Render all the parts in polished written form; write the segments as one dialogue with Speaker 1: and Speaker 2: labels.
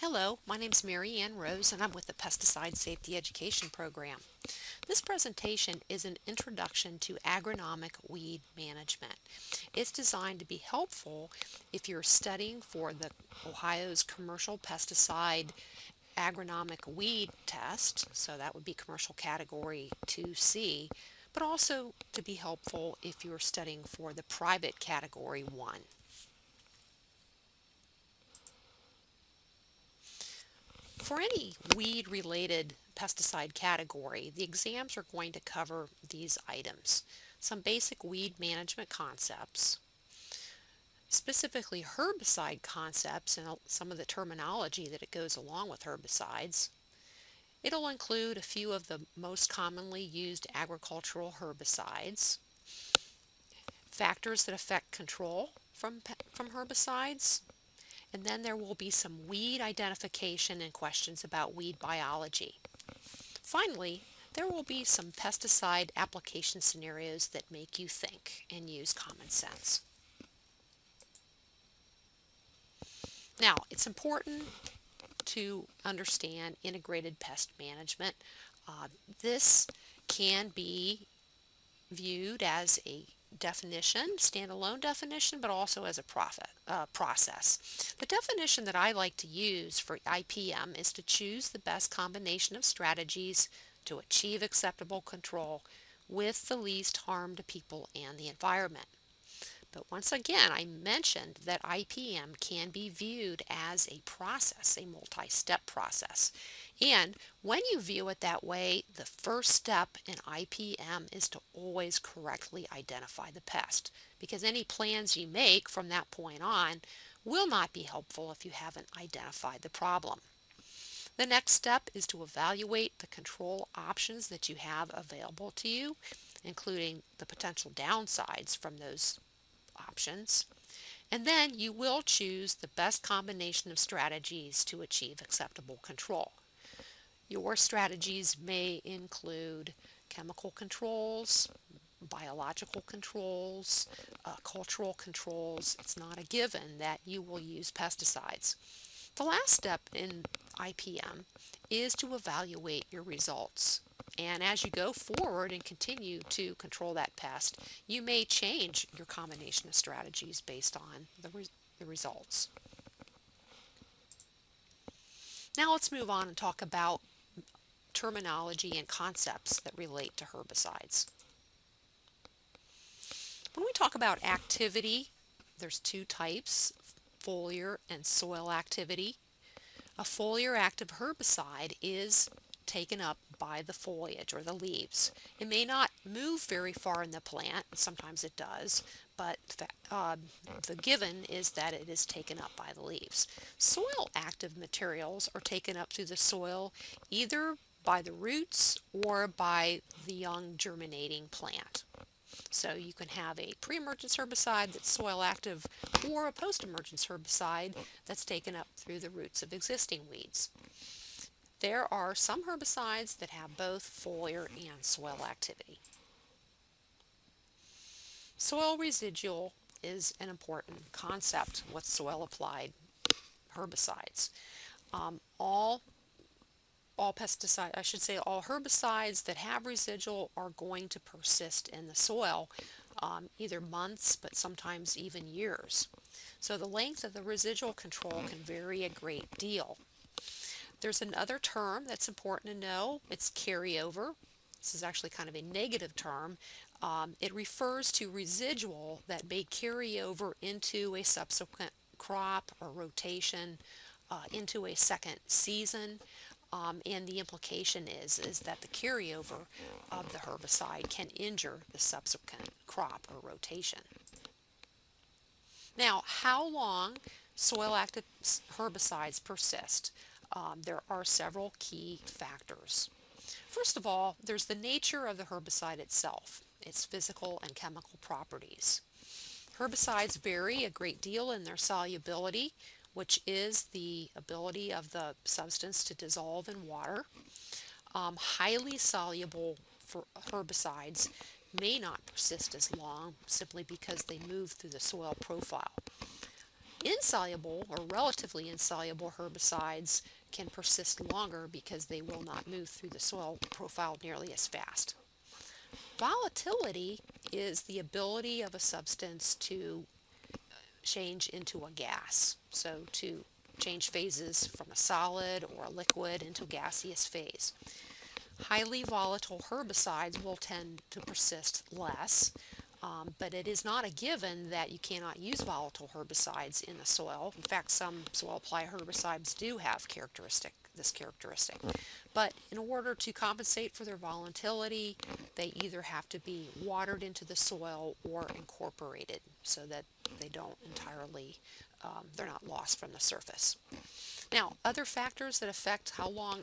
Speaker 1: Hello, my name is Mary Ann Rose and I'm with the Pesticide Safety Education Program. This presentation is an introduction to agronomic weed management. It's designed to be helpful if you're studying for the Ohio's commercial pesticide agronomic weed test, so that would be commercial category 2C, but also to be helpful if you're studying for the private category 1. For any weed-related pesticide category, the exams are going to cover these items. Some basic weed management concepts, specifically herbicide concepts and some of the terminology that it goes along with herbicides. It'll include a few of the most commonly used agricultural herbicides, factors that affect control from herbicides, and then there will be some weed identification and questions about weed biology. Finally, there will be some pesticide application scenarios that make you think and use common sense. Now, it's important to understand integrated pest management. This can be viewed as a definition, standalone definition, but also as a process. The definition that I like to use for IPM is to choose the best combination of strategies to achieve acceptable control with the least harm to people and the environment. But once again, I mentioned that IPM can be viewed as a process, a multi-step process. And when you view it that way, the first step in IPM is to always correctly identify the pest, because any plans you make from that point on will not be helpful if you haven't identified the problem. The next step is to evaluate the control options that you have available to you, including the potential downsides from those options, and then you will choose the best combination of strategies to achieve acceptable control. Your strategies may include chemical controls, biological controls, cultural controls. It's not a given that you will use pesticides. The last step in IPM is to evaluate your results. And as you go forward and continue to control that pest, you may change your combination of strategies based on the results. Now let's move on and talk about terminology and concepts that relate to herbicides. When we talk about activity, there's two types, foliar and soil activity. A foliar active herbicide is taken up by the foliage or the leaves. It may not move very far in the plant, sometimes it does, but the given is that it is taken up by the leaves. Soil active materials are taken up through the soil either by the roots or by the young germinating plant. So you can have a pre-emergence herbicide that's soil active or a post-emergence herbicide that's taken up through the roots of existing weeds. There are some herbicides that have both foliar and soil activity. Soil residual is an important concept with soil applied herbicides. All pesticides, I should say all herbicides that have residual are going to persist in the soil either months but sometimes even years. So the length of the residual control can vary a great deal. There's another term that's important to know. It's carryover. This is actually kind of a negative term. It refers to residual that may carry over into a subsequent crop or rotation, into a second season. And the implication is that the carryover of the herbicide can injure the subsequent crop or rotation. Now, how long soil active herbicides persist? There are several key factors. First of all, there's the nature of the herbicide itself, its physical and chemical properties. Herbicides vary a great deal in their solubility, which is the ability of the substance to dissolve in water. Highly soluble herbicides may not persist as long simply because they move through the soil profile. Insoluble or relatively insoluble herbicides can persist longer because they will not move through the soil profile nearly as fast. Volatility is the ability of a substance to change into a gas, so to change phases from a solid or a liquid into a gaseous phase. Highly volatile herbicides will tend to persist less, but it is not a given that you cannot use volatile herbicides in the soil. In fact, some soil apply herbicides do have this characteristic. But in order to compensate for their volatility, they either have to be watered into the soil or incorporated so that they don't entirely, they're not lost from the surface. Now, other factors that affect how long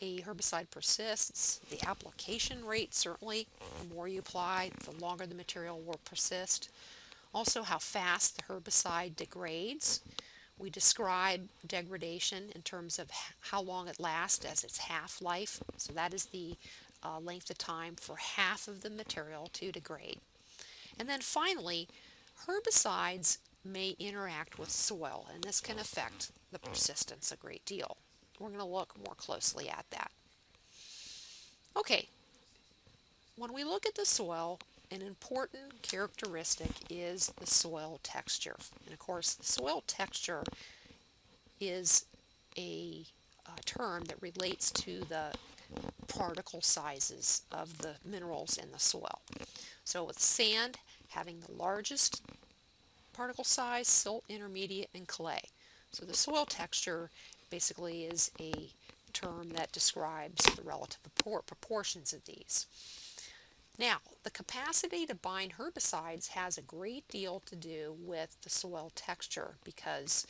Speaker 1: a herbicide persists, the application rate certainly. The more you apply, the longer the material will persist. Also, how fast the herbicide degrades. We describe degradation in terms of how long it lasts as its half-life. So that is the length of time for half of the material to degrade. And then finally, herbicides may interact with soil, and this can affect the persistence a great deal. We're going to look more closely at that. Okay, when we look at the soil, an important characteristic is the soil texture. And of course, the soil texture is a term that relates to the particle sizes of the minerals in the soil. So with sand having the largest particle size, silt, intermediate, and clay. So the soil texture basically is a term that describes the relative proportions of these. Now, the capacity to bind herbicides has a great deal to do with the soil texture because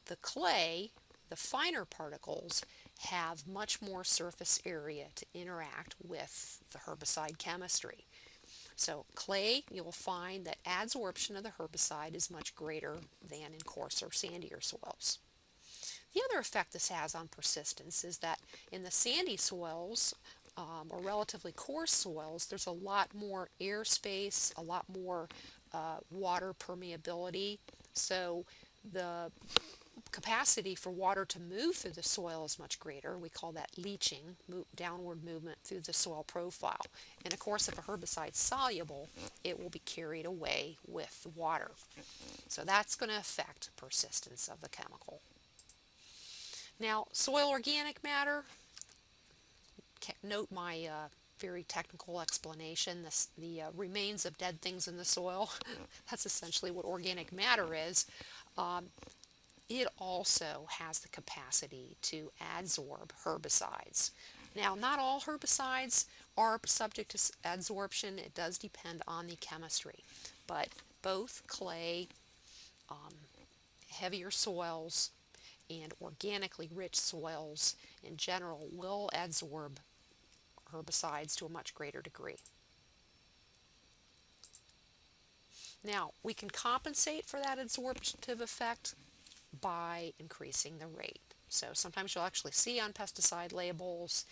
Speaker 1: the clay, the finer particles, have much more surface area to interact with the herbicide chemistry. So clay, you'll find that adsorption of the herbicide is much greater than in coarser, sandier soils. The other effect this has on persistence is that in the sandy soils or relatively coarse soils, there's a lot more airspace, a lot more water permeability. So the capacity for water to move through the soil is much greater. We call that leaching, downward movement through the soil profile. And of course, if a herbicide is soluble, it will be carried away with the water. So that's going to affect persistence of the chemical. Now, soil organic matter, note my very technical explanation, the remains of dead things in the soil. That's essentially what organic matter is. It also has the capacity to adsorb herbicides. Now, not all herbicides are subject to adsorption. It does depend on the chemistry. But both clay, heavier soils, and organically rich soils in general will adsorb herbicides to a much greater degree. Now, we can compensate for that adsorptive effect by increasing the rate. So sometimes you'll actually see on pesticide labels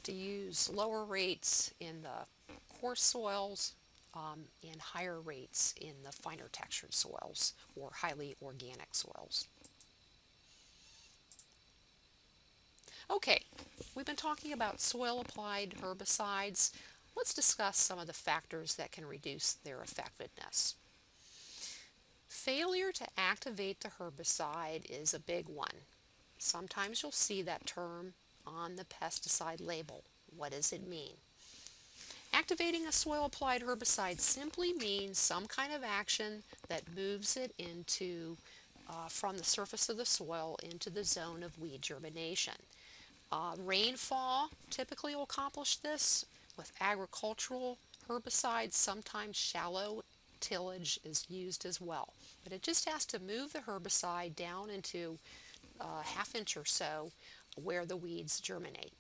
Speaker 1: to use lower rates in the coarse soils and higher rates in the finer textured soils or highly organic soils. Okay, we've been talking about soil applied herbicides. Let's discuss some of the factors that can reduce their effectiveness. Failure to activate the herbicide is a big one. Sometimes you'll see that term on the pesticide label. What does it mean? Activating a soil applied herbicide simply means some kind of action that moves it into from the surface of the soil into the zone of weed germination. Rainfall typically will accomplish this. With agricultural herbicides, sometimes shallow tillage is used as well. But it just has to move the herbicide down into a half inch or so where the weeds germinate.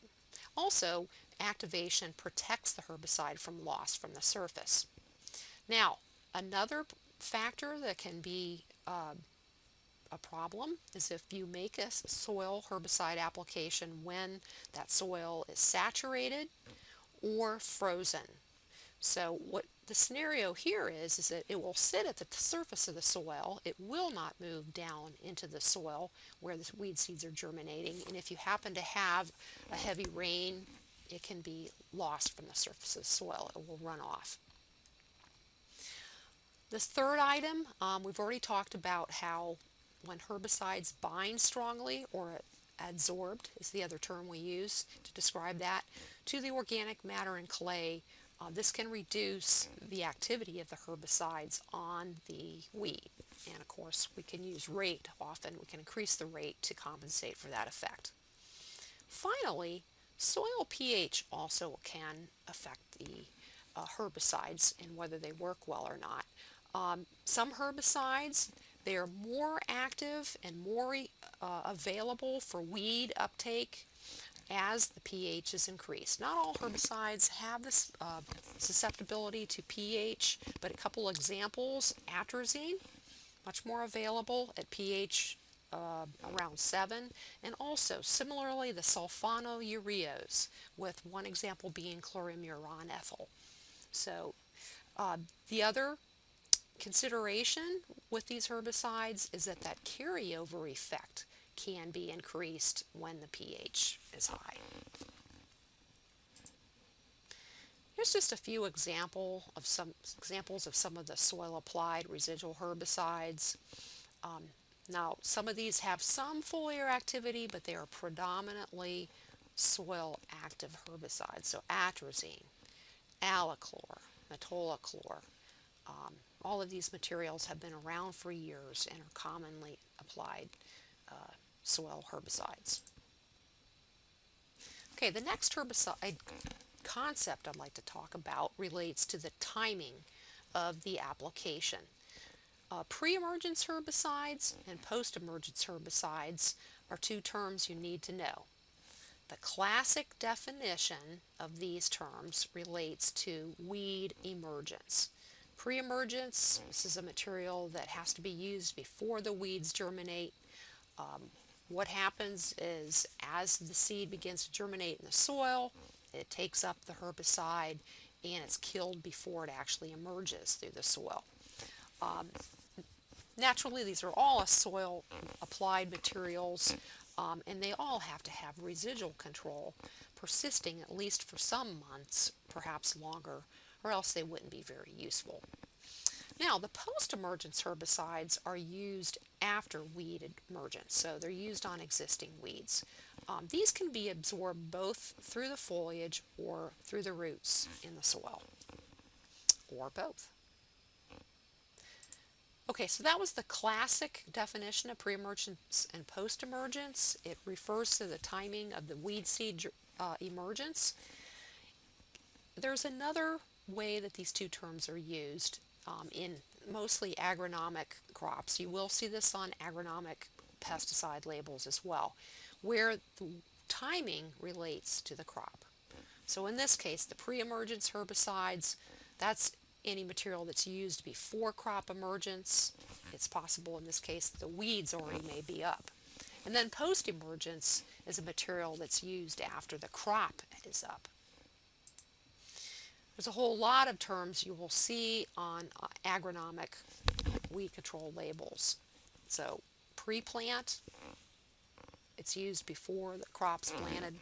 Speaker 1: Also, activation protects the herbicide from loss from the surface. Now, another factor that can be a problem is if you make a soil herbicide application when that soil is saturated or frozen. So what the scenario here is that it will sit at the surface of the soil. It will not move down into the soil where the weed seeds are germinating. And if you happen to have a heavy rain, it can be lost from the surface of the soil. It will run off. This third item, we've already talked about how when herbicides bind strongly, or adsorbed is the other term we use to describe that, to the organic matter in clay, this can reduce the activity of the herbicides on the weed. And of course, we can use rate often. We can increase the rate to compensate for that effect. Finally, soil pH also can affect the herbicides and whether they work well or not. Some herbicides, they are more active and more available for weed uptake as the pH is increased. Not all herbicides have this susceptibility to pH, but a couple examples: atrazine, much more available at pH around 7, and also similarly the sulfonylureas, with one example being chloromuron ethyl. So the other consideration with these herbicides is that carryover effect can be increased when the pH is high. Here's just a few examples of some of the soil applied residual herbicides. Now, some of these have some foliar activity, but they are predominantly soil active herbicides. So atrazine, allichlor, metolachlor, all of these materials have been around for years and are commonly applied soil herbicides. Okay, the next herbicide concept I'd like to talk about relates to the timing of the application. Pre-emergence herbicides and post-emergence herbicides are two terms you need to know. The classic definition of these terms relates to weed emergence. Pre-emergence, this is a material that has to be used before the weeds germinate. What happens is, as the seed begins to germinate in the soil, it takes up the herbicide and it's killed before it actually emerges through the soil. Naturally, these are all soil applied materials, and they all have to have residual control persisting at least for some months, perhaps longer, or else they wouldn't be very useful. Now, the post-emergence herbicides are used after weed emergence, so they're used on existing weeds. These can be absorbed both through the foliage or through the roots in the soil, or both. Okay, so that was the classic definition of pre-emergence and post-emergence. It refers to the timing of the weed seed emergence. There's another way that these two terms are used in mostly agronomic crops. You will see this on agronomic pesticide labels as well, where the timing relates to the crop. So in this case, the pre-emergence herbicides, that's any material that's used before crop emergence. It's possible in this case the weeds already may be up. And then post-emergence is a material that's used after the crop is up. There's a whole lot of terms you will see on agronomic weed control labels. So pre-plant, it's used before the crop's planted.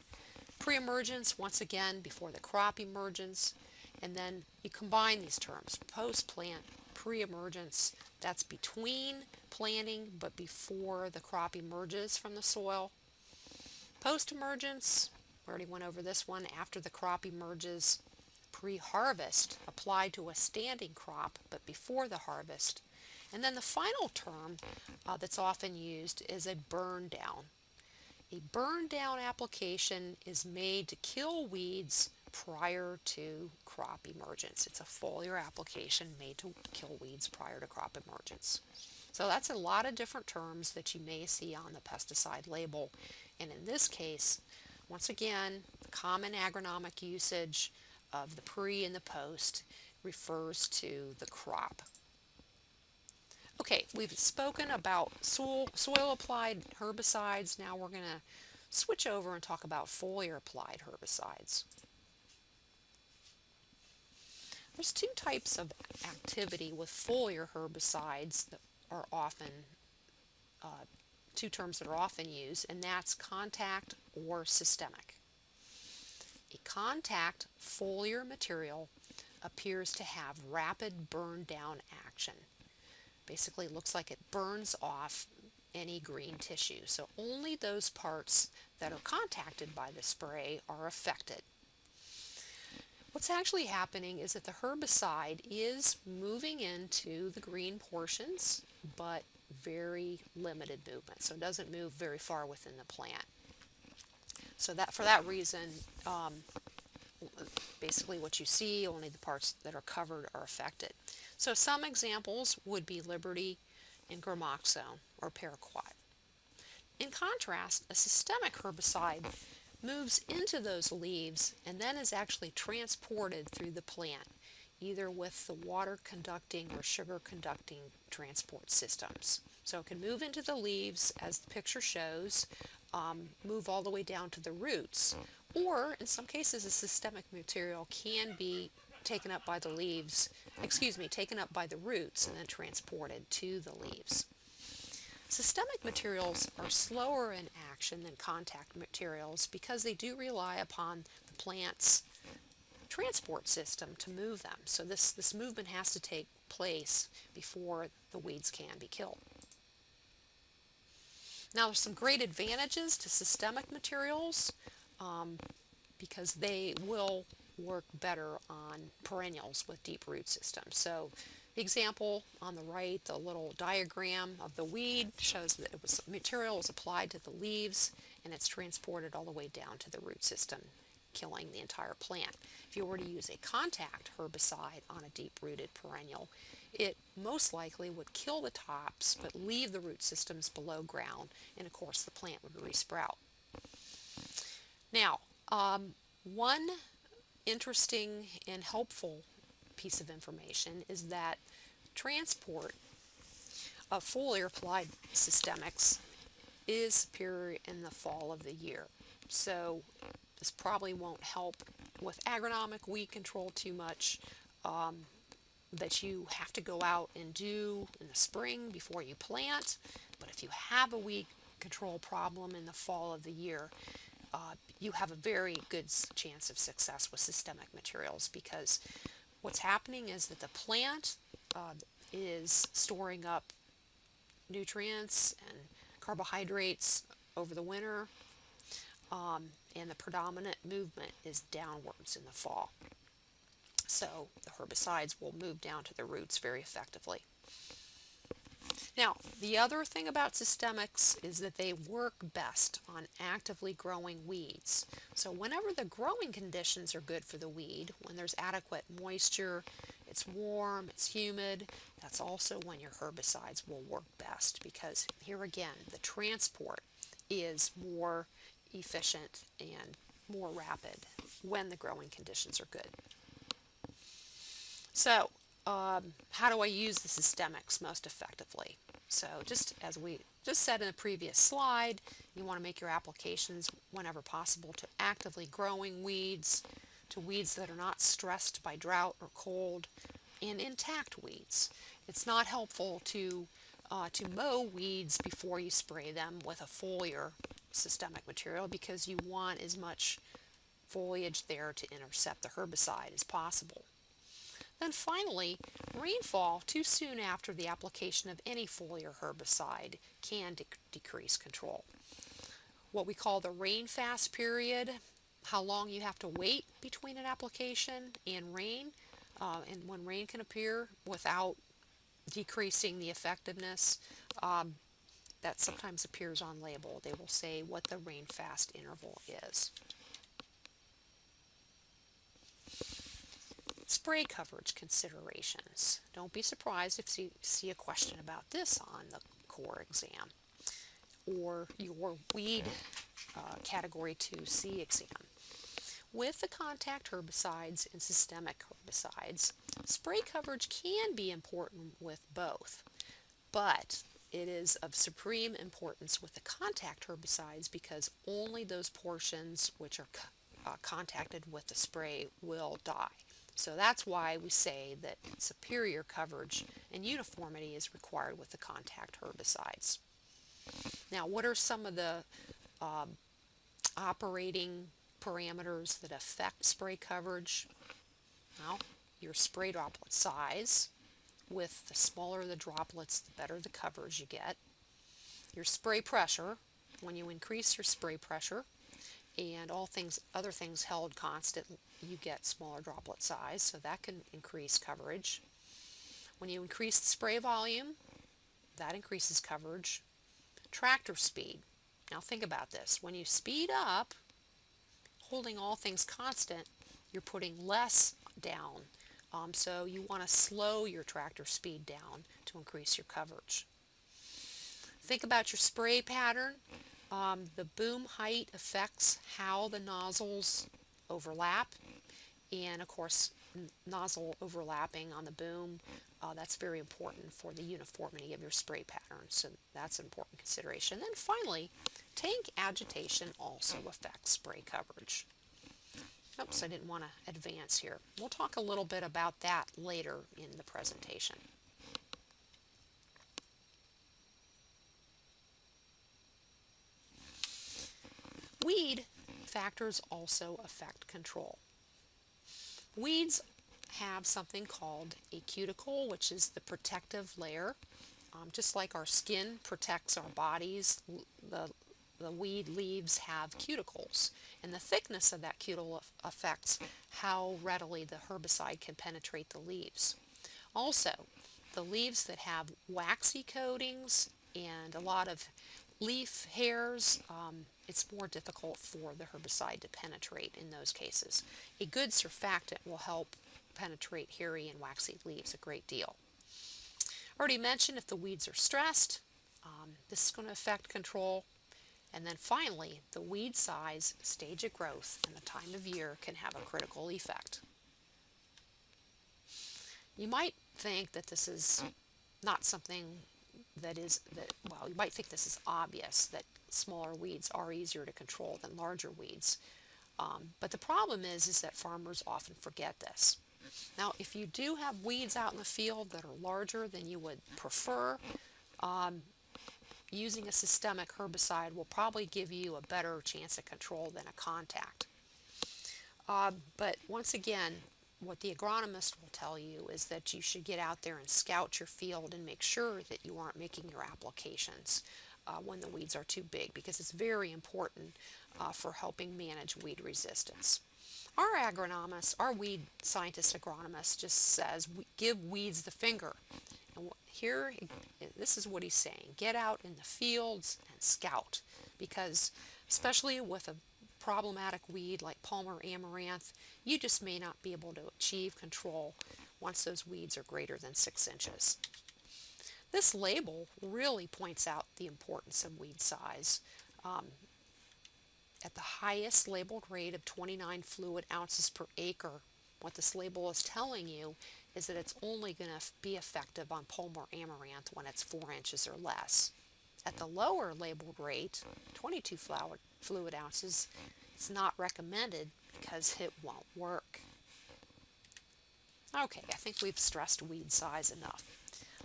Speaker 1: Pre-emergence, once again, before the crop emerges. And then you combine these terms. Post-plant, pre-emergence, that's between planting but before the crop emerges from the soil. Post-emergence, we already went over this one, after the crop emerges. Pre-harvest, applied to a standing crop but before the harvest. And then the final term that's often used is a burn down. A burn down application is made to kill weeds prior to crop emergence. It's a foliar application made to kill weeds prior to crop emergence. So that's a lot of different terms that you may see on the pesticide label. And in this case, once again, the common agronomic usage of the pre and the post refers to the crop. Okay, we've spoken about soil applied herbicides. Now we're going to switch over and talk about foliar applied herbicides. There's two types of activity with foliar herbicides that are often, two terms that are often used, and that's contact or systemic. A contact foliar material appears to have rapid burn down action. Basically, it looks like it burns off any green tissue. So only those parts that are contacted by the spray are affected. What's actually happening is that the herbicide is moving into the green portions, but very limited movement. So it doesn't move very far within the plant. So that for that reason, basically what you see, only the parts that are covered are affected. So some examples would be Liberty and Gramoxone or Paraquat. In contrast, a systemic herbicide moves into those leaves and then is actually transported through the plant, either with the water conducting or sugar conducting transport systems. So it can move into the leaves, as the picture shows, move all the way down to the roots, or in some cases a systemic material can be taken up by the leaves, taken up by the roots and then transported to the leaves. Systemic materials are slower in action than contact materials because they do rely upon the plant's transport system to move them. So this movement has to take place before the weeds can be killed. Now there's some great advantages to systemic materials because they will work better on perennials with deep root systems. So the example on the right, the little diagram of the weed, shows that material was applied to the leaves and it's transported all the way down to the root system, killing the entire plant. If you were to use a contact herbicide on a deep-rooted perennial, it most likely would kill the tops but leave the root systems below ground, and of course the plant would resprout. Now, one interesting and helpful piece of information is that transport of foliar applied systemics is superior in the fall of the year. So this probably won't help with agronomic weed control too much, that you have to go out and do in the spring before you plant. But if you have a weed control problem in the fall of the year, you have a very good chance of success with systemic materials, because what's happening is that the plant is storing up nutrients and carbohydrates over the winter, and the predominant movement is downwards in the fall. So the herbicides will move down to the roots very effectively. Now, the other thing about systemics is that they work best on actively growing weeds. So whenever the growing conditions are good for the weed, when there's adequate moisture, it's warm, it's humid, that's also when your herbicides will work best, because here again, the transport is more efficient and more rapid when the growing conditions are good. So, how do I use the systemics most effectively? So just as we just said in the previous slide, you want to make your applications whenever possible to actively growing weeds, to weeds that are not stressed by drought or cold, and intact weeds. It's not helpful to mow weeds before you spray them with a foliar systemic material, because you want as much foliage there to intercept the herbicide as possible. Then finally, rainfall too soon after the application of any foliar herbicide can decrease control. What we call the rain fast period, how long you have to wait between an application and rain, and when rain can appear without decreasing the effectiveness, that sometimes appears on label. They will say what the rain fast interval is. Spray coverage considerations. Don't be surprised if you see a question about this on the core exam or your weed Category 2C exam. With the contact herbicides and systemic herbicides, spray coverage can be important with both, but it is of supreme importance with the contact herbicides because only those portions which are contacted with the spray will die. So that's why we say that superior coverage and uniformity is required with the contact herbicides. Now, what are some of the operating parameters that affect spray coverage? Well, your spray droplet size. With the smaller the droplets, the better the coverage you get. Your spray pressure. When you increase your spray pressure and other things held constant, you get smaller droplet size, so that can increase coverage. When you increase the spray volume, that increases coverage. Tractor speed. Now think about this. When you speed up, holding all things constant, you're putting less down. So you want to slow your tractor speed down to increase your coverage. Think about your spray pattern. The boom height affects how the nozzles overlap, and of course nozzle overlapping on the boom, that's very important for the uniformity of your spray pattern, so that's an important consideration. And then finally, tank agitation also affects spray coverage. Oops, I didn't want to advance here. We'll talk a little bit about that later in the presentation. Weed factors also affect control. Weeds have something called a cuticle, which is the protective layer. Just like our skin protects our bodies, the weed leaves have cuticles, and the thickness of that cuticle affects how readily the herbicide can penetrate the leaves. Also, the leaves that have waxy coatings and a lot of leaf hairs, it's more difficult for the herbicide to penetrate in those cases. A good surfactant will help penetrate hairy and waxy leaves a great deal. Already mentioned, if the weeds are stressed, this is going to affect control. And then finally, the weed size, stage of growth, and the time of year can have a critical effect. You might think that this is not something well, you might think this is obvious, that smaller weeds are easier to control than larger weeds. But the problem is that farmers often forget this. Now, if you do have weeds out in the field that are larger than you would prefer, using a systemic herbicide will probably give you a better chance of control than a contact. But once again, what the agronomist will tell you is that you should get out there and scout your field and make sure that you aren't making your applications when the weeds are too big, because it's very important for helping manage weed resistance. Our agronomist, our weed scientist agronomist, just says give weeds the finger. And here, this is what he's saying: get out in the fields and scout, because especially with a problematic weed like Palmer amaranth, you just may not be able to achieve control once those weeds are greater than 6 inches. This label really points out the importance of weed size. At the highest labeled rate of 29 fluid ounces per acre, what this label is telling you is that it's only going to be effective on Palmer amaranth when it's 4 inches or less. At the lower labeled rate, 22 fluid ounces, it's not recommended because it won't work. Okay, I think we've stressed weed size enough.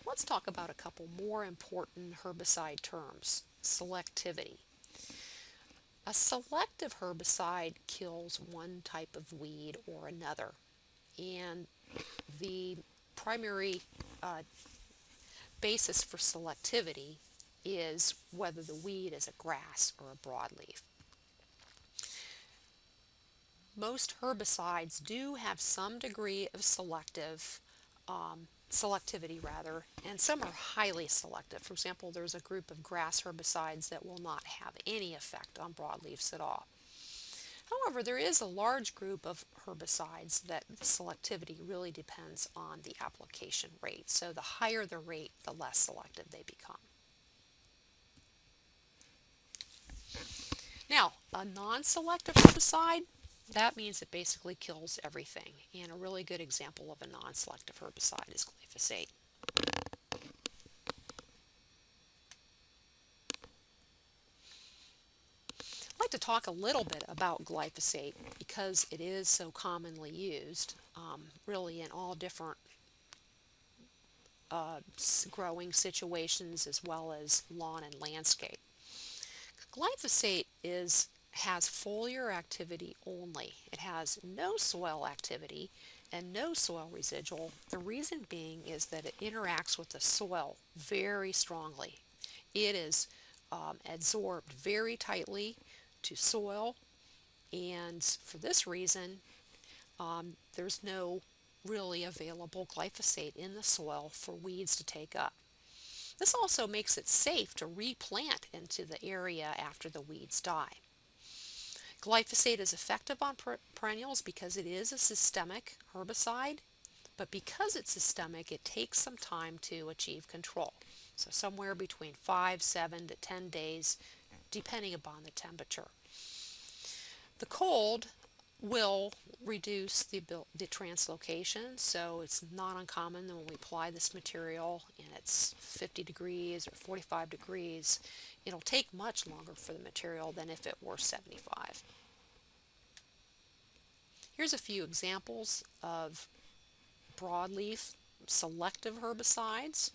Speaker 1: Let's talk about a couple more important herbicide terms. Selectivity. A selective herbicide kills one type of weed or another, and the primary basis for selectivity is whether the weed is a grass or a broadleaf. Most herbicides do have some degree of selectivity, and some are highly selective. For example, there's a group of grass herbicides that will not have any effect on broadleafs at all. However, there is a large group of herbicides that the selectivity really depends on the application rate. So the higher the rate, the less selective they become. Now, a non-selective herbicide, that means it basically kills everything. And a really good example of a non-selective herbicide is glyphosate. I'd like to talk a little bit about glyphosate because it is so commonly used. really in all different growing situations as well as lawn and landscape. Glyphosate has foliar activity only. It has no soil activity and no soil residual. The reason being is that it interacts with the soil very strongly. It is adsorbed very tightly to soil, and for this reason, there's no really available glyphosate in the soil for weeds to take up. This also makes it safe to replant into the area after the weeds die. Glyphosate is effective on perennials because it is a systemic herbicide, but because it's systemic, it takes some time to achieve control. So somewhere between 5, 7 to 10 days, depending upon the temperature. The cold will reduce the translocation, so it's not uncommon that when we apply this material and it's 50 degrees or 45 degrees, it'll take much longer for the material than if it were 75. Here's a few examples of broadleaf selective herbicides.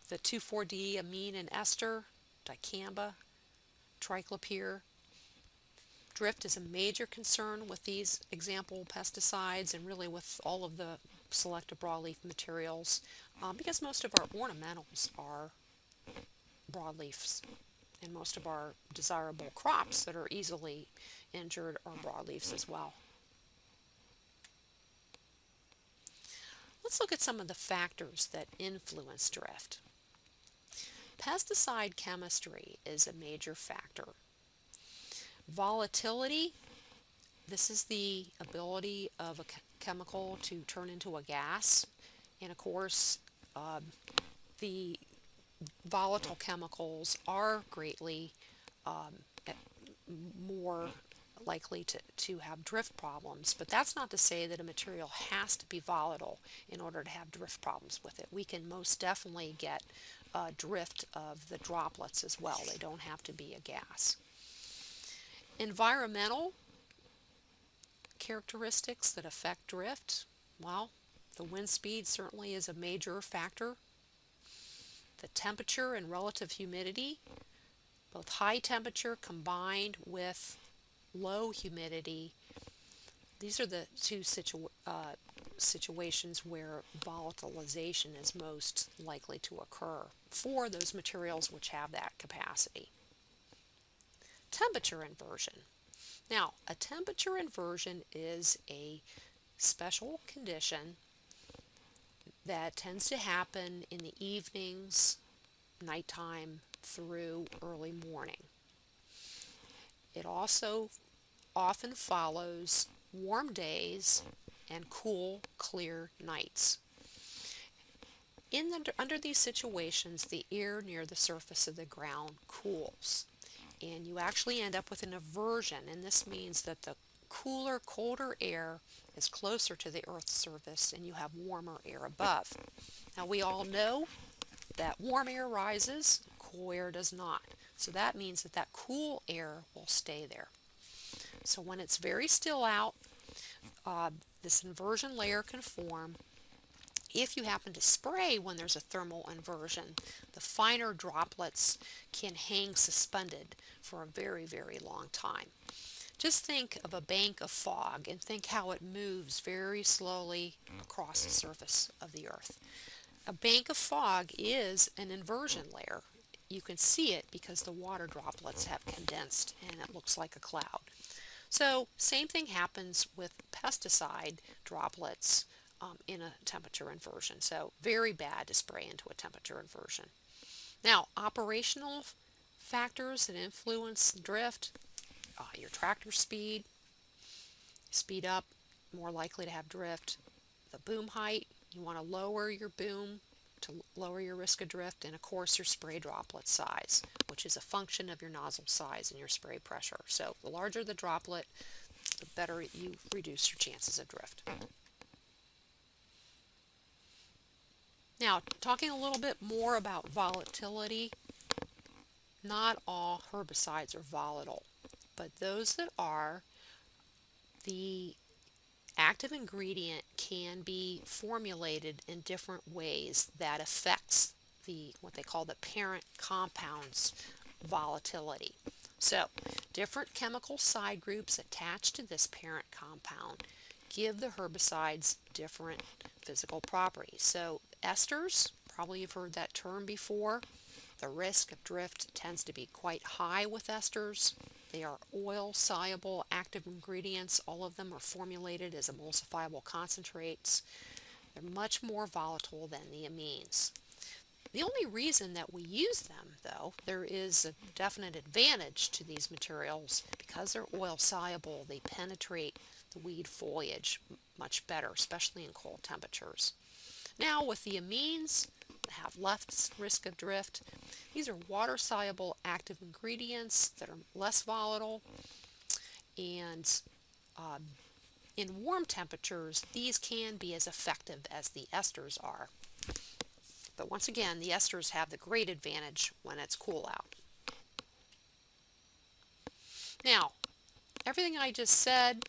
Speaker 1: The 2,4-D amine and ester, dicamba, triclopyr. Drift is a major concern with these example pesticides and really with all of the selective broadleaf materials because most of our ornamentals are broadleafs and most of our desirable crops that are easily injured are broadleafs as well. Let's look at some of the factors that influence drift. Pesticide chemistry is a major factor. Volatility, this is the ability of a chemical to turn into a gas. And of course, the volatile chemicals are greatly more likely to have drift problems, but that's not to say that a material has to be volatile in order to have drift problems with it. We can most definitely get drift of the droplets as well. They don't have to be a gas. Environmental characteristics that affect drift, well, the wind speed certainly is a major factor. The temperature and relative humidity, both high temperature combined with low humidity, these are the two situations where volatilization is most likely to occur for those materials which have that capacity. Temperature inversion. Now, a temperature inversion is a special condition that tends to happen in the evenings, nighttime through early morning. It also often follows warm days and cool, clear nights. Under these situations, the air near the surface of the ground cools, and you actually end up with an inversion, and this means that the cooler, colder air is closer to the Earth's surface and you have warmer air above. Now we all know that warm air rises, cool air does not. So that means that cool air will stay there. So when it's very still out, this inversion layer can form. If you happen to spray when there's a thermal inversion, the finer droplets can hang suspended for a very, very long time. Just think of a bank of fog and think how it moves very slowly across the surface of the earth. A bank of fog is an inversion layer. You can see it because the water droplets have condensed and it looks like a cloud. So same thing happens with pesticide droplets in a temperature inversion. So very bad to spray into a temperature inversion. Now, operational factors that influence drift, your tractor speed up, more likely to have drift. The boom height, you want to lower your boom to lower your risk of drift, and of course your spray droplet size, which is a function of your nozzle size and your spray pressure. So the larger the droplet, the better you reduce your chances of drift. Now, talking a little bit more about volatility, not all herbicides are volatile, but those that are, the active ingredient can be formulated in different ways that affects the what they call the parent compound's volatility. So, different chemical side groups attached to this parent compound give the herbicides different physical properties. So, esters, probably you've heard that term before. The risk of drift tends to be quite high with esters. They are oil soluble active ingredients. All of them are formulated as emulsifiable concentrates. They're much more volatile than the amines. The only reason that we use them, though, there is a definite advantage to these materials because they're oil soluble. They penetrate the weed foliage much better, especially in cold temperatures. Now, with the amines, that have less risk of drift. These are water soluble active ingredients that are less volatile, and um, in warm temperatures, these can be as effective as the esters are. But once again, the esters have the great advantage when it's cool out. Now, everything I just said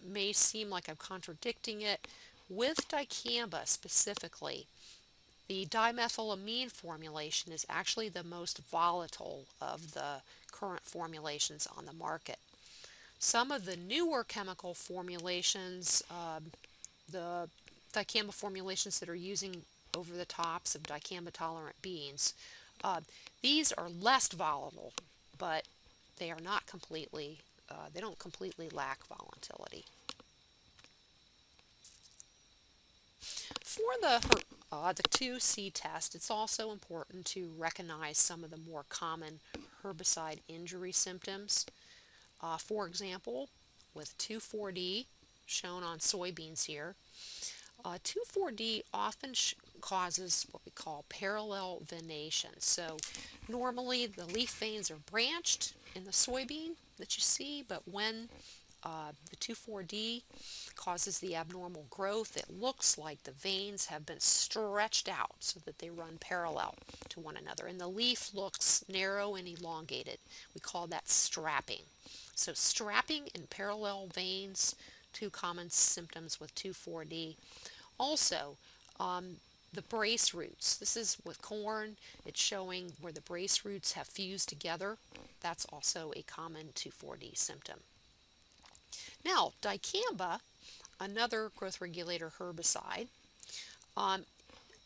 Speaker 1: may seem like I'm contradicting it. With dicamba specifically, the dimethylamine formulation is actually the most volatile of the current formulations on the market. Some of the newer chemical formulations, the dicamba formulations that are using over the tops of dicamba tolerant beans, uh, these are less volatile, but they are not completely, they don't completely lack volatility. For the 2C test, it's also important to recognize some of the more common herbicide injury symptoms. For example, with 2,4-D, shown on soybeans here, 2,4-D often causes what we call parallel venation. So normally the leaf veins are branched in the soybean that you see, but when the 2,4-D causes the abnormal growth, it looks like the veins have been stretched out so that they run parallel to one another. And the leaf looks narrow and elongated. We call that strapping. So strapping and parallel veins, two common symptoms with 2,4-D. Also, the brace roots. This is with corn. It's showing where the brace roots have fused together. That's also a common 2,4-D symptom. Now, dicamba, another growth regulator herbicide, um,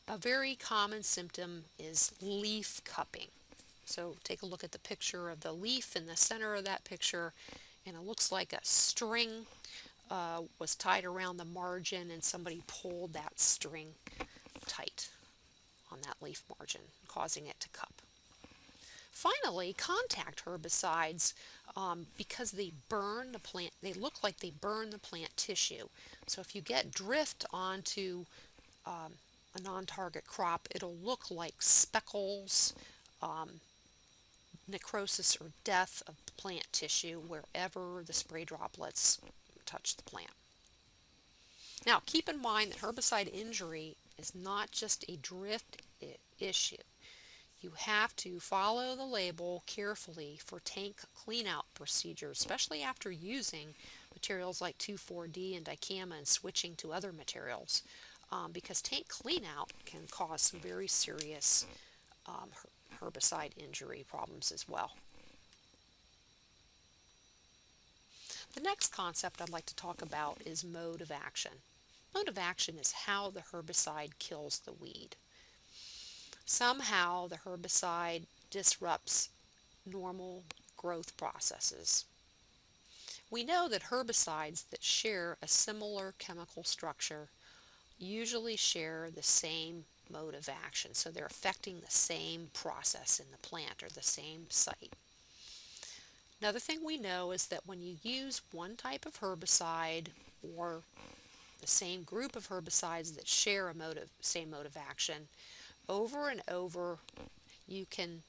Speaker 1: a very common symptom is leaf cupping. So take a look at the picture of the leaf in the center of that picture, and it looks like a string was tied around the margin and somebody pulled that string tight on that leaf margin, causing it to cup. Finally, contact herbicides, because they burn the plant, they look like they burn the plant tissue. So if you get drift onto a non-target crop, it'll look like speckles, um, necrosis or death of plant tissue wherever the spray droplets touch the plant. Now, keep in mind that herbicide injury is not just a drift issue. You have to follow the label carefully for tank cleanout procedures, especially after using materials like 2,4-D and dicamba and switching to other materials, because tank cleanout can cause some very serious um, herbicide injury problems as well. The next concept I'd like to talk about is mode of action. Mode of action is how the herbicide kills the weed. Somehow the herbicide disrupts normal growth processes. We know that herbicides that share a similar chemical structure usually share the same mode of action, so they're affecting the same process in the plant or the same site. Another thing we know is that when you use one type of herbicide or the same group of herbicides that share a same mode of action, over and over you can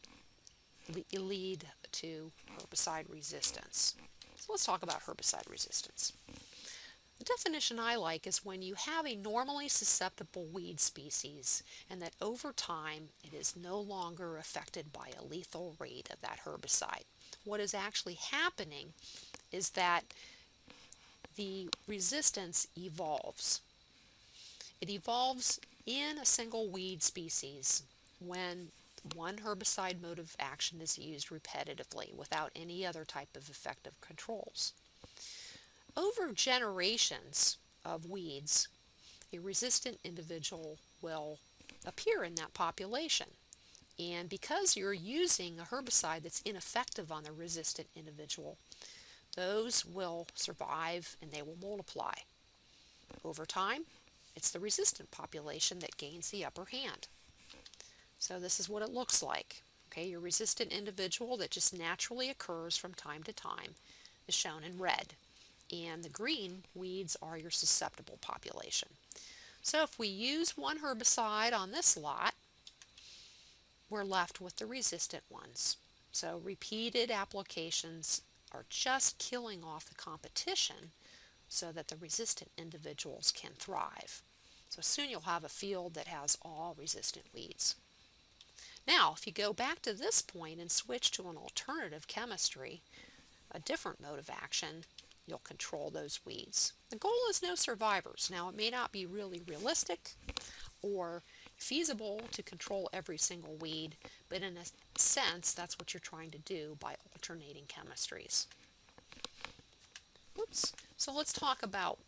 Speaker 1: lead to herbicide resistance. So let's talk about herbicide resistance. The definition I like is when you have a normally susceptible weed species and that over time it is no longer affected by a lethal rate of that herbicide. What is actually happening is that the resistance evolves. It evolves in a single weed species when one herbicide mode of action is used repetitively without any other type of effective controls. Over generations of weeds, a resistant individual will appear in that population. And because you're using a herbicide that's ineffective on the resistant individual, those will survive and they will multiply. Over time, it's the resistant population that gains the upper hand. So this is what it looks like. Okay, your resistant individual that just naturally occurs from time to time is shown in red. And the green weeds are your susceptible population. So if we use one herbicide on this lot, we're left with the resistant ones. So repeated applications are just killing off the competition so that the resistant individuals can thrive. So soon you'll have a field that has all resistant weeds. Now, if you go back to this point and switch to an alternative chemistry, a different mode of action, you'll control those weeds. The goal is no survivors. Now, it may not be really realistic or feasible to control every single weed, but in a sense, that's what you're trying to do by alternating chemistries. Oops. So let's talk about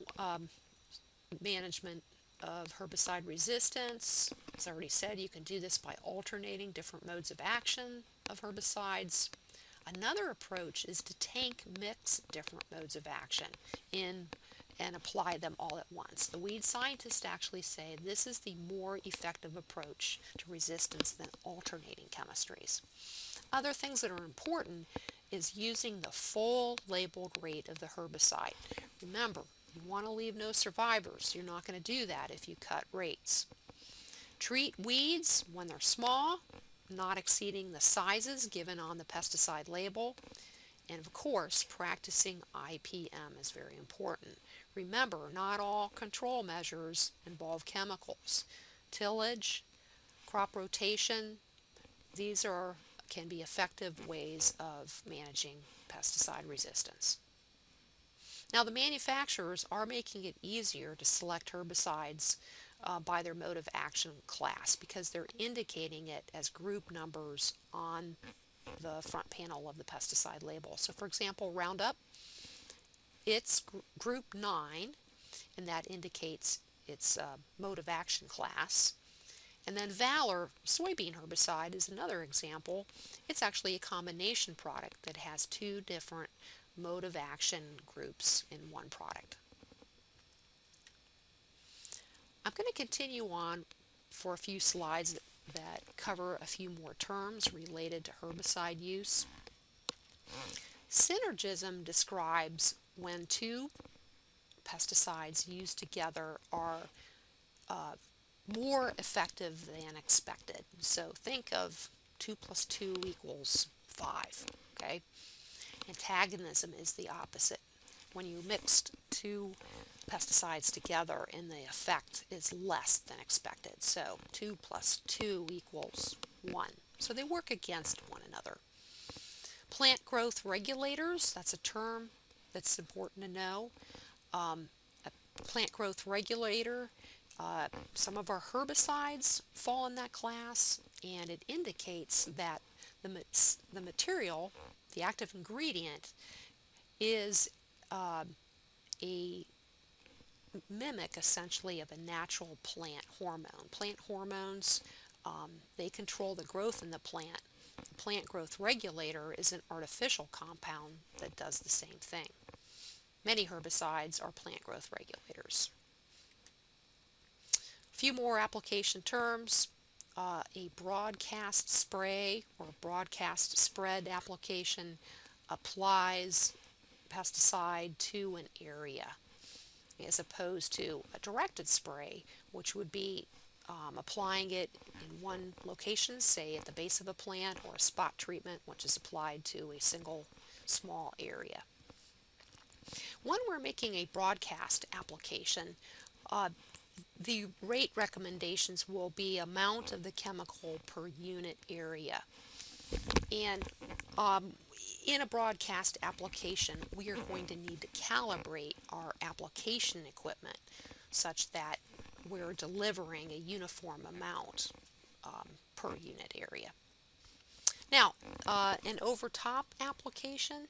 Speaker 1: management of herbicide resistance. As I already said, you can do this by alternating different modes of action of herbicides. Another approach is to tank mix different modes of action in and apply them all at once. The weed scientists actually say this is the more effective approach to resistance than alternating chemistries. Other things that are important is using the full labeled rate of the herbicide. Remember, you want to leave no survivors. You're not going to do that if you cut rates. Treat weeds when they're small, not exceeding the sizes given on the pesticide label. And of course, practicing IPM is very important. Remember, not all control measures involve chemicals. Tillage, crop rotation, these can be effective ways of managing pesticide resistance. Now, the manufacturers are making it easier to select herbicides by their mode of action class because they're indicating it as group numbers on the front panel of the pesticide label. So for example, Roundup, it's group 9, and that indicates its mode of action class. And then Valor soybean herbicide is another example. It's actually a combination product that has two different mode of action groups in one product. I'm going to continue on for a few slides that cover a few more terms related to herbicide use. Synergism describes when two pesticides used together are more effective than expected. So think of 2 plus 2 equals 5. Okay? Antagonism is the opposite. When you mixed two pesticides together and the effect is less than expected. So 2 plus 2 equals 1. So they work against one another. Plant growth regulators, that's a term that's important to know. A plant growth regulator, some of our herbicides fall in that class, and it indicates that the material, the active ingredient, is a mimic essentially of a natural plant hormone. Plant hormones, they control the growth in the plant. The plant growth regulator is an artificial compound that does the same thing. Many herbicides are plant growth regulators. A few more application terms. A broadcast spray or broadcast spread application applies pesticide to an area, as opposed to a directed spray, which would be applying it in one location, say at the base of a plant, or a spot treatment, which is applied to a single small area. When we're making a broadcast application, the rate recommendations will be amount of the chemical per unit area. And In a broadcast application, we are going to need to calibrate our application equipment such that we're delivering a uniform amount per unit area. Now, an overtop application,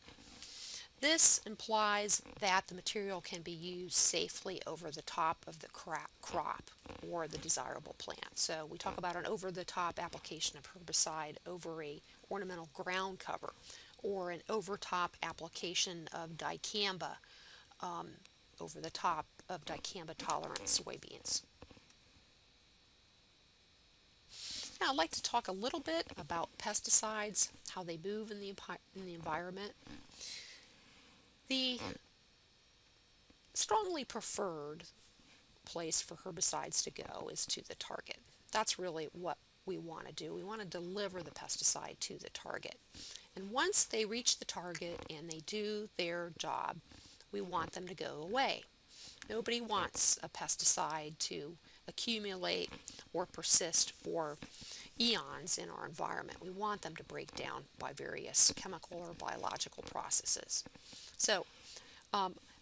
Speaker 1: this implies that the material can be used safely over the top of the crop or the desirable plant. So we talk about an over-the-top application of herbicide over a ornamental ground cover, or an over-top application of dicamba over the top of dicamba-tolerant soybeans. Now I'd like to talk a little bit about pesticides, how they move in the environment. The strongly preferred place for herbicides to go is to the target. That's really what we want to do. We want to deliver the pesticide to the target. And once they reach the target and they do their job, we want them to go away. Nobody wants a pesticide to accumulate or persist for eons in our environment. We want them to break down by various chemical or biological processes. So,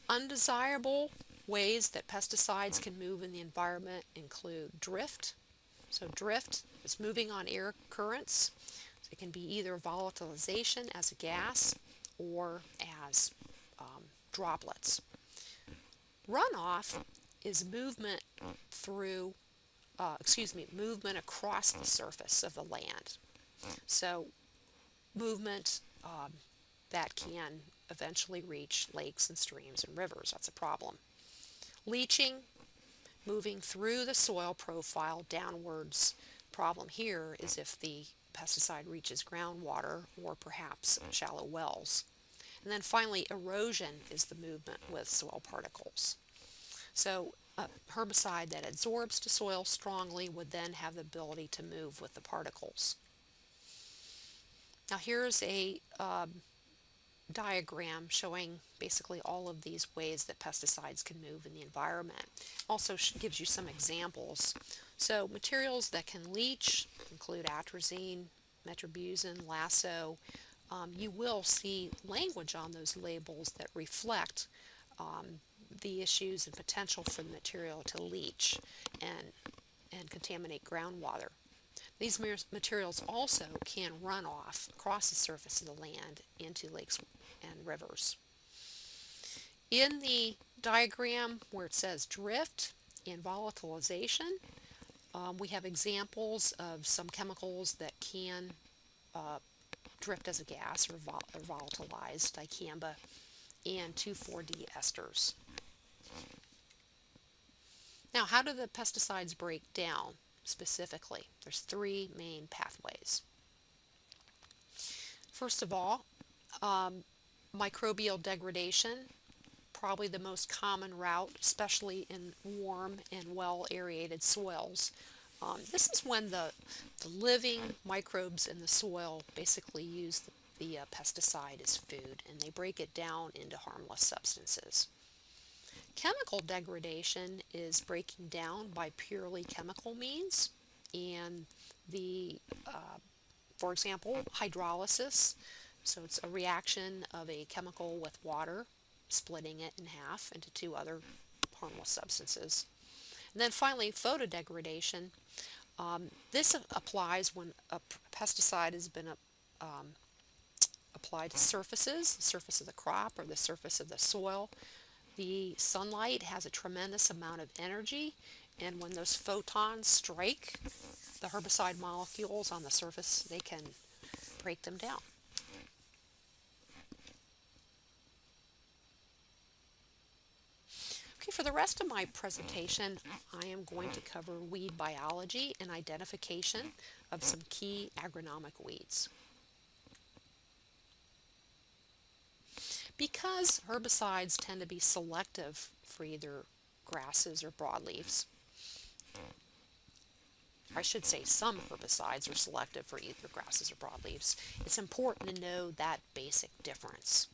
Speaker 1: undesirable ways that pesticides can move in the environment include drift. So drift is moving on air currents. So it can be either volatilization as a gas or as droplets. Runoff is movement through, movement across the surface of the land. So movement that can eventually reach lakes and streams and rivers. That's a problem. Leaching, moving through the soil profile downwards. Problem here is if the pesticide reaches groundwater or perhaps shallow wells. And then finally, erosion is the movement with soil particles. So a herbicide that adsorbs to soil strongly would then have the ability to move with the particles. Now here's a diagram showing basically all of these ways that pesticides can move in the environment. Also gives you some examples. So materials that can leach include atrazine, metribuzin, lasso. You will see language on those labels that reflect the issues and potential for the material to leach and contaminate groundwater. These materials also can run off across the surface of the land into lakes and rivers. In the diagram where it says drift and volatilization, we have examples of some chemicals that can drift as a gas or volatilize, dicamba and 2,4-D esters. Now, how do the pesticides break down specifically? There's three main pathways. First of all, microbial degradation, probably the most common route, especially in warm and well-aerated soils. This is when the living microbes in the soil basically use the pesticide as food, and they break it down into harmless substances. Chemical degradation is breaking down by purely chemical means, and for example, hydrolysis. So it's a reaction of a chemical with water, splitting it in half into two other harmless substances. And then finally, photodegradation. This applies when a pesticide has been applied to surfaces, the surface of the crop or the surface of the soil. The sunlight has a tremendous amount of energy, and when those photons strike the herbicide molecules on the surface, they can break them down. Okay, for the rest of my presentation, I am going to cover weed biology and identification of some key agronomic weeds. Because herbicides tend to be selective for either grasses or broadleaves, I should say some herbicides are selective for either grasses or broadleaves, it's important to know that basic difference.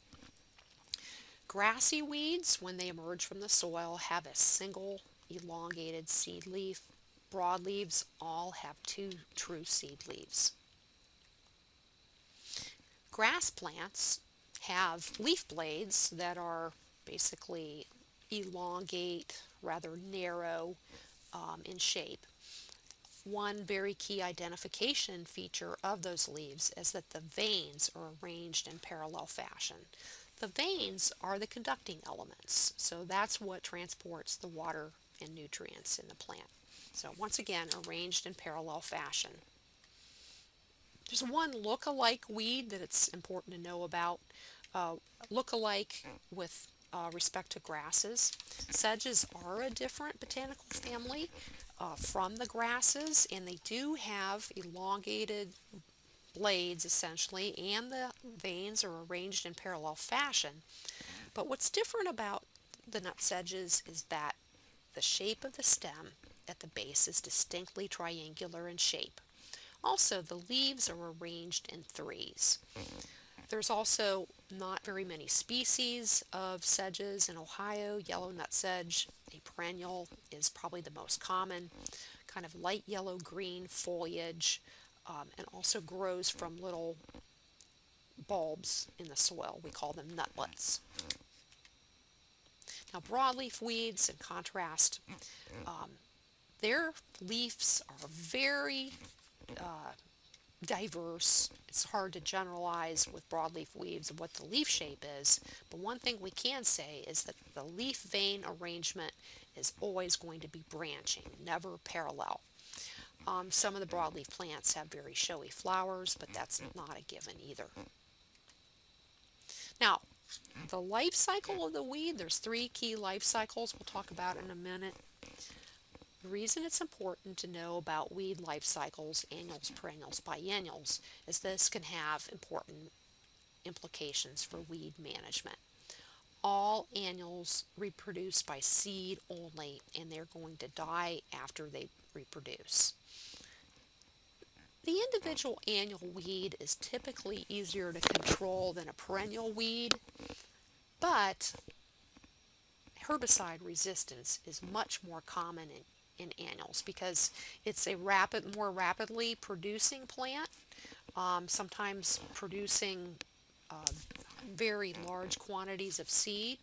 Speaker 1: Grassy weeds, when they emerge from the soil, have a single elongated seed leaf. Broadleaves all have two true seed leaves. Grass plants have leaf blades that are basically elongate, rather narrow in shape. One very key identification feature of those leaves is that the veins are arranged in parallel fashion. The veins are the conducting elements, so that's what transports the water and nutrients in the plant. So once again, arranged in parallel fashion. There's one look-alike weed that it's important to know about. Look-alike with respect to grasses. Sedges are a different botanical family from the grasses, and they do have elongated blades essentially, and the veins are arranged in parallel fashion. But what's different about the nut sedges is that the shape of the stem at the base is distinctly triangular in shape. Also, the leaves are arranged in threes. There's also not very many species of sedges in Ohio. Yellow nut sedge, a perennial, is probably the most common. Kind of light yellow-green foliage, and also grows from little bulbs in the soil. We call them nutlets. Now, broadleaf weeds, in contrast, their leaves are very diverse. It's hard to generalize with broadleaf weeds what the leaf shape is, but one thing we can say is that the leaf vein arrangement is always going to be branching, never parallel. Some of the broadleaf plants have very showy flowers, but that's not a given either. Now, the life cycle of the weed, there's three key life cycles we'll talk about in a minute. The reason it's important to know about weed life cycles, annuals, perennials, biennials, is this can have important implications for weed management. All annuals reproduce by seed only, and they're going to die after they reproduce. The individual annual weed is typically easier to control than a perennial weed, but herbicide resistance is much more common in annuals because it's a more rapidly producing plant, sometimes producing very large quantities of seed.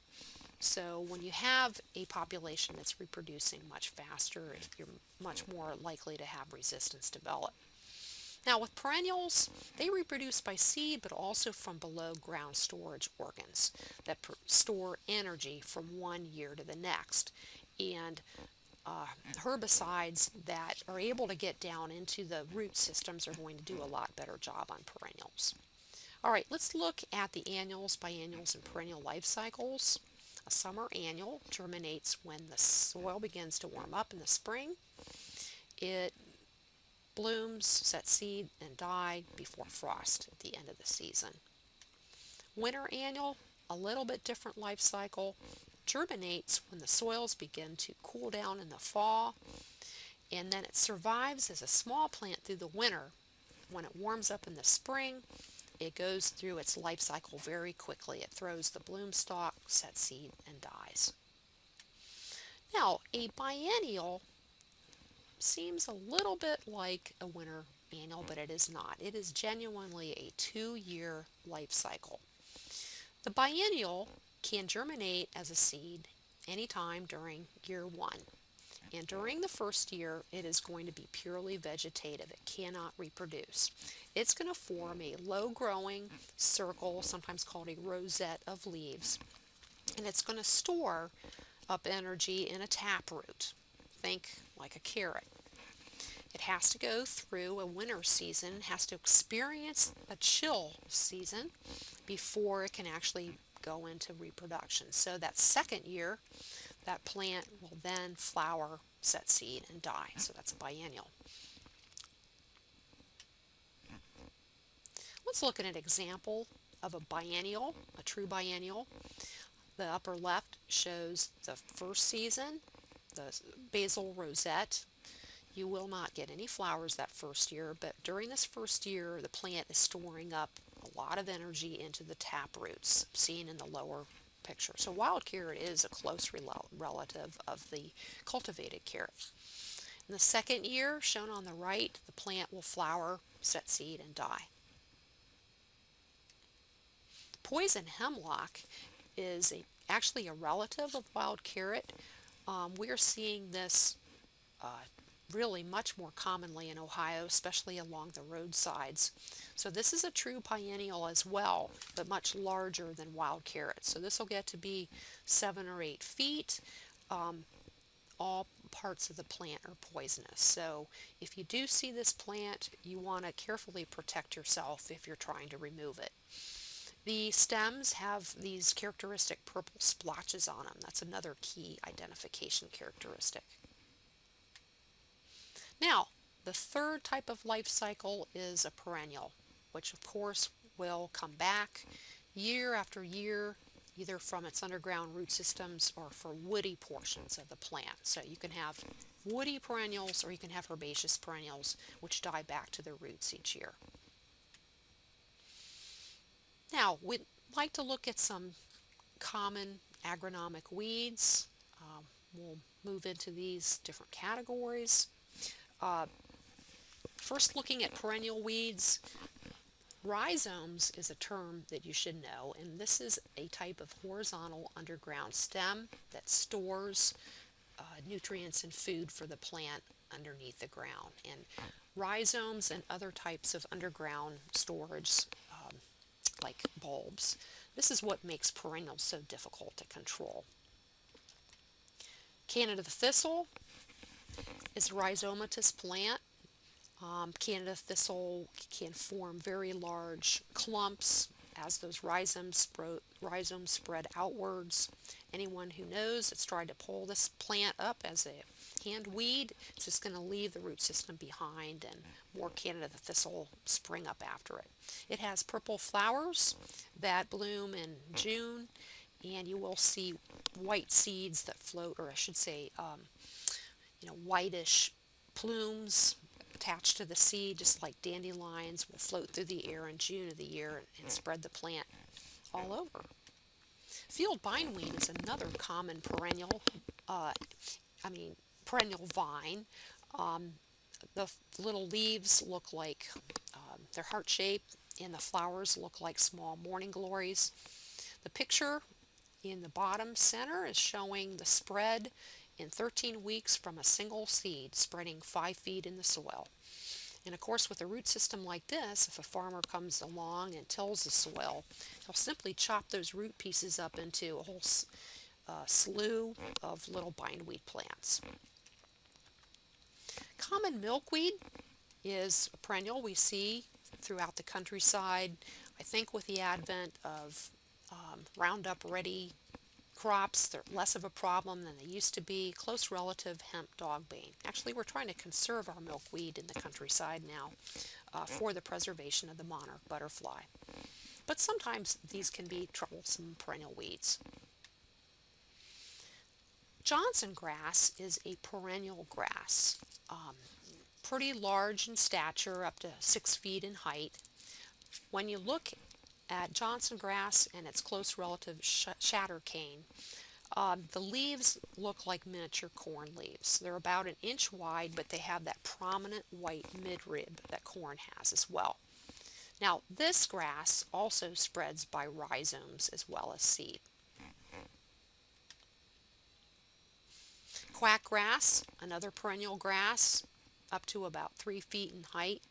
Speaker 1: So when you have a population that's reproducing much faster, you're much more likely to have resistance develop. Now with perennials, they reproduce by seed but also from below ground storage organs that store energy from one year to the next. And herbicides that are able to get down into the root systems are going to do a lot better job on perennials. All right, let's look at the annuals, biennials, and perennial life cycles. A summer annual germinates when the soil begins to warm up in the spring. It blooms, sets seed, and die before frost at the end of the season. Winter annual, a little bit different life cycle, germinates when the soils begin to cool down in the fall, and then it survives as a small plant through the winter. When it warms up in the spring, it goes through its life cycle very quickly. It throws the bloom stalk, sets seed, and dies. Now, a biennial seems a little bit like a winter annual, but it is not. It is genuinely a 2-year life cycle. The biennial can germinate as a seed anytime during year 1. And during the first year, it is going to be purely vegetative. It cannot reproduce. It's going to form a low-growing circle, sometimes called a rosette of leaves, and it's going to store up energy in a taproot. Think like a carrot. It has to go through a winter season, has to experience a chill season before it can actually go into reproduction. So that second year, that plant will then flower, set seed, and die. So that's a biennial. Let's look at an example of a biennial, a true biennial. The upper left shows the first season, the basal rosette. You will not get any flowers that first year, but during this first year, the plant is storing up a lot of energy into the tap roots, seen in the lower picture. So wild carrot is a close relative of the cultivated carrot. In the second year, shown on the right, the plant will flower, set seed, and die. Poison hemlock is actually a relative of wild carrot. We're seeing this uh, really much more commonly in Ohio, especially along the roadsides. So this is a true perennial as well, but much larger than wild carrots. So this will get to be 7 or 8 feet. Um, all parts of the plant are poisonous. So if you do see this plant, you want to carefully protect yourself if you're trying to remove it. The stems have these characteristic purple splotches on them. That's another key identification characteristic. Now, the third type of life cycle is a perennial, which of course will come back year after year, either from its underground root systems or for woody portions of the plant. So you can have woody perennials or you can have herbaceous perennials, which die back to their roots each year. Now, we'd like to look at some common agronomic weeds. We'll move into these different categories. Uh, First, looking at perennial weeds, rhizomes is a term that you should know, and this is a type of horizontal underground stem that stores nutrients and food for the plant underneath the ground. And rhizomes and other types of underground storage, like bulbs, this is what makes perennials so difficult to control. Canada thistle is a rhizomatous plant. Canada thistle can form very large clumps as those rhizomes spread outwards. Anyone who knows that's tried to pull this plant up as a hand weed, it's just going to leave the root system behind and more Canada thistle spring up after it. It has purple flowers that bloom in June, and you will see white seeds that float, or I should say, whitish plumes attached to the seed, just like dandelions will float through the air in June of the year and spread the plant all over. Field bindweed is another common perennial, perennial vine. Um, the little leaves look like they're heart-shaped, and the flowers look like small morning glories. The picture in the bottom center is showing the spread in 13 weeks from a single seed, spreading 5 feet in the soil. And of course, with a root system like this, if a farmer comes along and tills the soil, he'll simply chop those root pieces up into a whole slew of little bindweed plants. Common milkweed is a perennial we see throughout the countryside. I think with the advent of Roundup Ready crops, they're less of a problem than they used to be. Close relative hemp dogbane. Actually, we're trying to conserve our milkweed in the countryside now for the preservation of the monarch butterfly. But sometimes these can be troublesome perennial weeds. Johnson grass is a perennial grass, pretty large in stature, up to 6 feet in height. When you look at Johnson grass and its close relative shattercane, the leaves look like miniature corn leaves. They're about an inch wide, but they have that prominent white midrib that corn has as well. Now, this grass also spreads by rhizomes as well as seed. Quackgrass, another perennial grass, up to about 3 feet in height,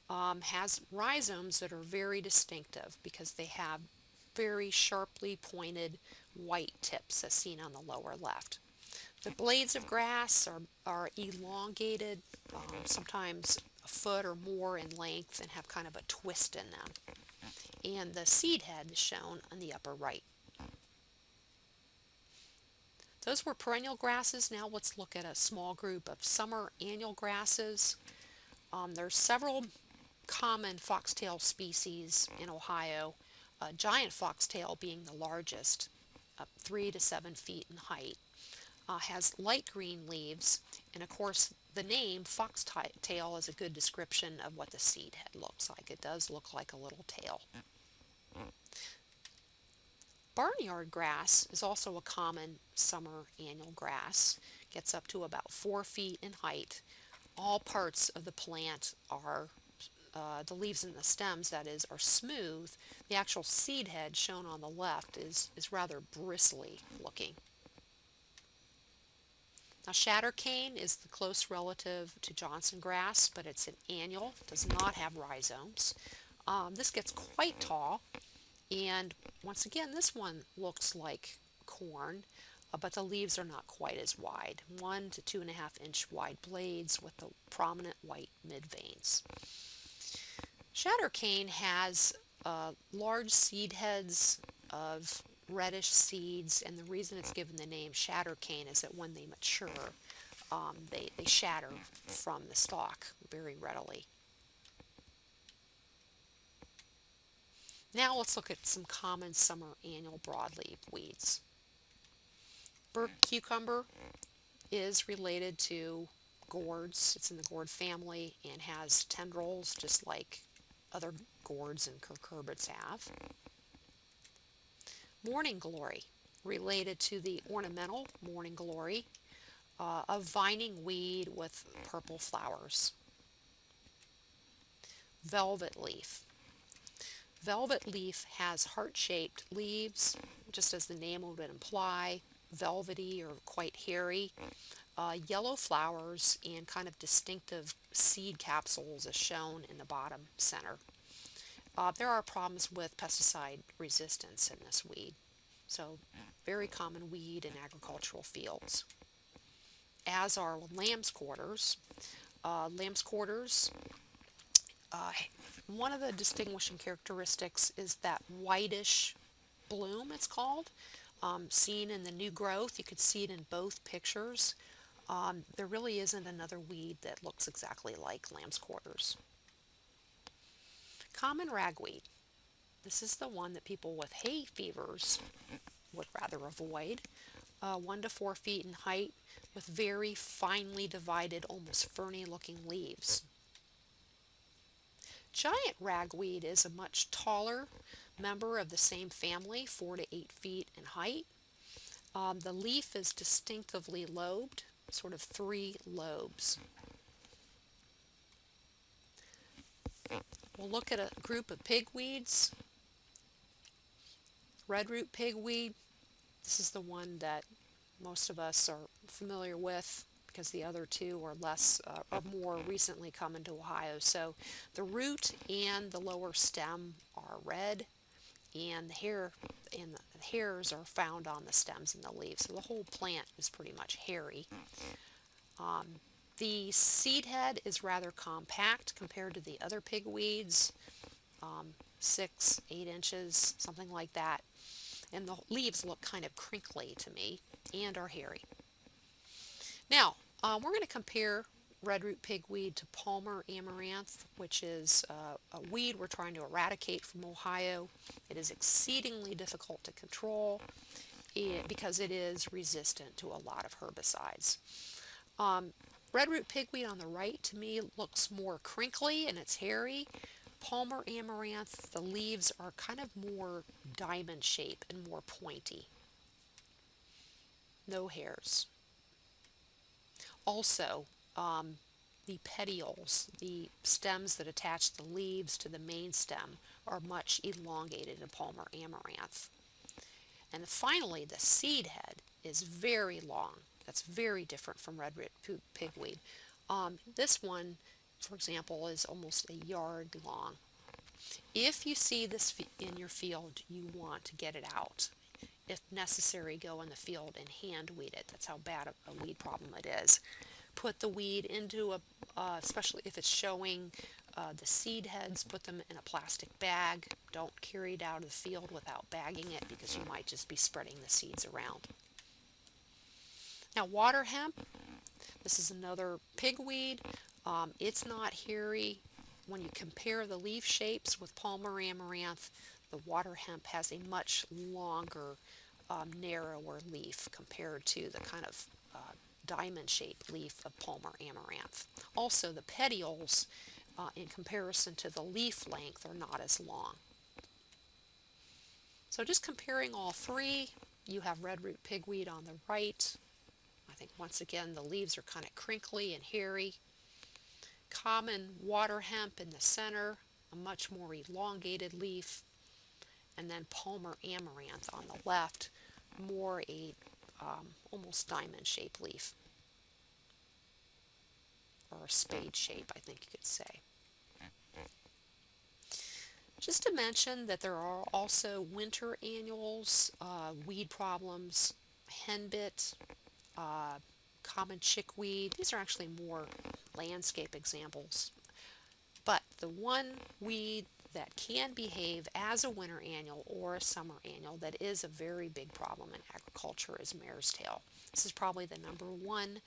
Speaker 1: has rhizomes that are very distinctive because they have very sharply pointed white tips as seen on the lower left. The blades of grass are elongated, sometimes a foot or more in length, and have kind of a twist in them. And the seed head is shown on the upper right. Those were perennial grasses. Now let's look at a small group of summer annual grasses. There's several common foxtail species in Ohio, giant foxtail being the largest, 3 to 7 feet in height. Has light green leaves, and of course the name foxtail is a good description of what the seed head looks like. It does look like a little tail. Barnyard grass is also a common summer annual grass. Gets up to about 4 feet in height. All parts of the plant are the leaves and the stems, that is, are smooth, the actual seed head shown on the left is rather bristly looking. Now, shattercane is the close relative to Johnson grass, but it's an annual, does not have rhizomes. This gets quite tall, and once again, this one looks like corn, but the leaves are not quite as wide, 1 to 2.5 inch wide blades with the prominent white midveins. Shattercane has large seed heads of reddish seeds, and the reason it's given the name shattercane is that when they mature, they shatter from the stalk very readily. Now let's look at some common summer annual broadleaf weeds. Burr cucumber is related to gourds. It's in the gourd family and has tendrils just like other gourds and cucurbits have. Morning glory, related to the ornamental morning glory, a vining weed with purple flowers. Velvet leaf. Velvet leaf has heart-shaped leaves, just as the name would imply, velvety or quite hairy, yellow flowers, and kind of distinctive seed capsules as shown in the bottom center. There are problems with pesticide resistance in this weed, so very common weed in agricultural fields. As are lamb's quarters. Lamb's quarters, one of the distinguishing characteristics is that whitish bloom, it's called, seen in the new growth. You could see it in both pictures. There really isn't another weed that looks exactly like lamb's quarters. Common ragweed. This is the one that people with hay fevers would rather avoid. 1 to 4 feet in height with very finely divided, almost ferny looking leaves. Giant ragweed is a much taller member of the same family, 4 to 8 feet in height. The leaf is distinctively lobed, sort of 3 lobes. We'll look at a group of pigweeds. Redroot pigweed. This is the one that most of us are familiar with because the other two are more recently come into Ohio. So the root and the lower stem are red, and the hairs are found on the stems and the leaves. So the whole plant is pretty much hairy. The seed head is rather compact compared to the other pigweeds, 6, 8 inches, something like that. And the leaves look kind of crinkly to me and are hairy. Now, we're going to compare redroot pigweed to Palmer amaranth, which is a weed we're trying to eradicate from Ohio. It is exceedingly difficult to control because it is resistant to a lot of herbicides. Redroot pigweed on the right to me looks more crinkly and it's hairy. Palmer amaranth, the leaves are kind of more diamond shaped and more pointy. No hairs. Also, the petioles, the stems that attach the leaves to the main stem, are much elongated in Palmer amaranth. And finally, the seed head is very long. That's very different from redroot pigweed. This one, for example, is almost a yard long. If you see this in your field, you want to get it out. If necessary, go in the field and hand weed it. That's how bad a weed problem it is. Put the weed into especially if it's showing the seed heads, put them in a plastic bag. Don't carry it out of the field without bagging it because you might just be spreading the seeds around. Now, water hemp, this is another pigweed. It's not hairy. When you compare the leaf shapes with Palmer amaranth, the water hemp has a much longer, narrower leaf compared to the kind of diamond-shaped leaf of Palmer amaranth. Also, the petioles, in comparison to the leaf length, are not as long. So just comparing all three, you have redroot pigweed on the right. I think once again the leaves are kind of crinkly and hairy. Common water hemp in the center, a much more elongated leaf, and then Palmer amaranth on the left, more a almost diamond shaped leaf, or a spade shape, I think you could say. Just to mention that there are also winter annuals, weed problems, henbit, uh, common chickweed. These are actually more landscape examples. But the one weed that can behave as a winter annual or a summer annual that is a very big problem in agriculture is mare's tail. This is probably the number one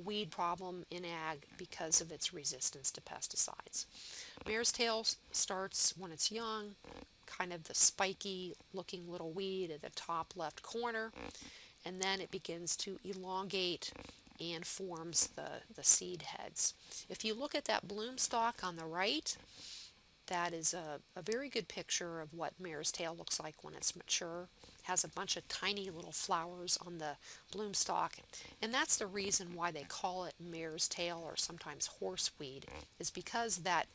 Speaker 1: weed problem in ag because of its resistance to pesticides. Mare's tail starts when it's young, kind of the spiky looking little weed at the top left corner, and then it begins to elongate and forms the seed heads. If you look at that bloom stalk on the right, that is a very good picture of what mare's tail looks like when it's mature. It has a bunch of tiny little flowers on the bloom stalk, and that's the reason why they call it mare's tail or sometimes horseweed, is because that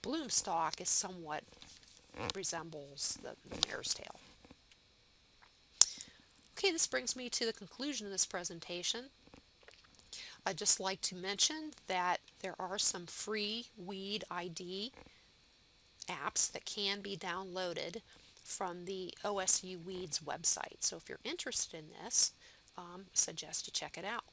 Speaker 1: bloom stalk is somewhat resembles the mare's tail. Okay, this brings me to the conclusion of this presentation. I'd just like to mention that there are some free weed ID apps that can be downloaded from the OSU Weeds website. So if you're interested in this, suggest you check it out.